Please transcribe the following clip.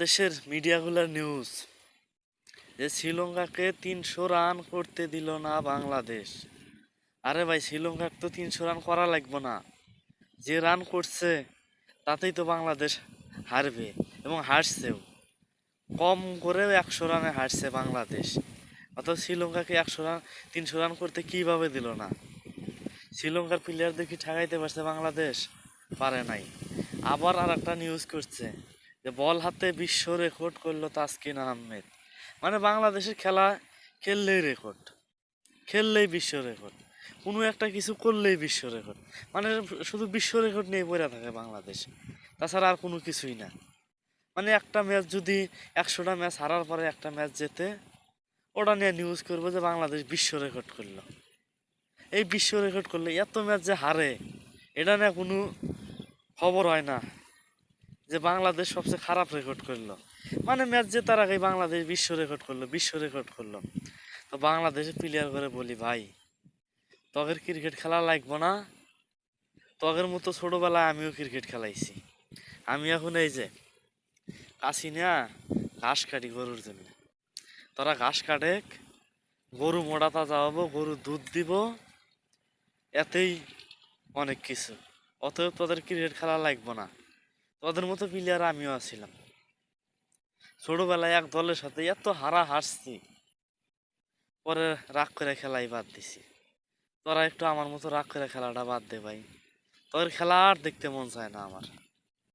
দেশের মিডিয়াগুলোর নিউজ যে শ্রীলঙ্কাকে ৩০০ রান করতে দিল না বাংলাদেশ। আরে ভাই, শ্রীলঙ্কাকে তো ৩০০ রান করা লাগবে না, যে রান করছে তাতেই তো বাংলাদেশ হারবে এবং হারছেও। কম করে ১০০ রানে হারছে বাংলাদেশ, অথচ শ্রীলঙ্কাকে ৩০০ রান করতে কিভাবে দিল না? শ্রীলঙ্কার প্লেয়ারদের কি ঠেকাইতে পারছে বাংলাদেশ? পারে নাই। আবার আর একটা নিউজ করছে যে বল হাতে বিশ্ব রেকর্ড করলো তাসকিন আহমেদ। মানে বাংলাদেশের খেলা খেললেই রেকর্ড, খেললেই বিশ্ব রেকর্ড, কোনো একটা কিছু করলেই বিশ্ব রেকর্ড। মানে শুধু বিশ্ব রেকর্ড নিয়ে পড়ে থাকে বাংলাদেশ, তাছাড়া আর কোনো কিছুই না। মানে একটা ম্যাচ যদি ১০০টা ম্যাচ হারার পরে একটা ম্যাচ জেতে, ওটা নিয়ে নিউজ করবো যে বাংলাদেশ বিশ্ব রেকর্ড করলো। এই বিশ্ব রেকর্ড করলে এত ম্যাচ যে হারে, এটা নিয়ে কোনো খবর হয় না যে বাংলাদেশ সবচেয়ে খারাপ রেকর্ড করলো। মানে ম্যাচ জেতার আগেই বাংলাদেশ বিশ্ব রেকর্ড করলো, বিশ্ব রেকর্ড করলো। তো বাংলাদেশের প্লেয়ার করে বলি, ভাই তগের ক্রিকেট খেলা লাগবো না? তগের মতো ছোটবেলায় আমিও ক্রিকেট খেলাইছি। আমি এখন এই যে কাশি না ঘাস কাটি গরুর জন্য। তোরা ঘাস কাটে, গরু মোটা তাজা হবো, গরু দুধ দিব, এতেই অনেক কিছু। অতএব তোদের ক্রিকেট খেলা লাগবো না। তোদের মতো প্লেয়ার আমিও আছিলাম। ছোটবেলায় এক দলের সাথে এত হারছি, পরে রাগ করে খেলাই বাদ দিছি। তোরা একটু আমার মতো রাগ করে খেলাটা বাদ দে ভাই, তোর খেলা আর দেখতে মন চায় না আমার।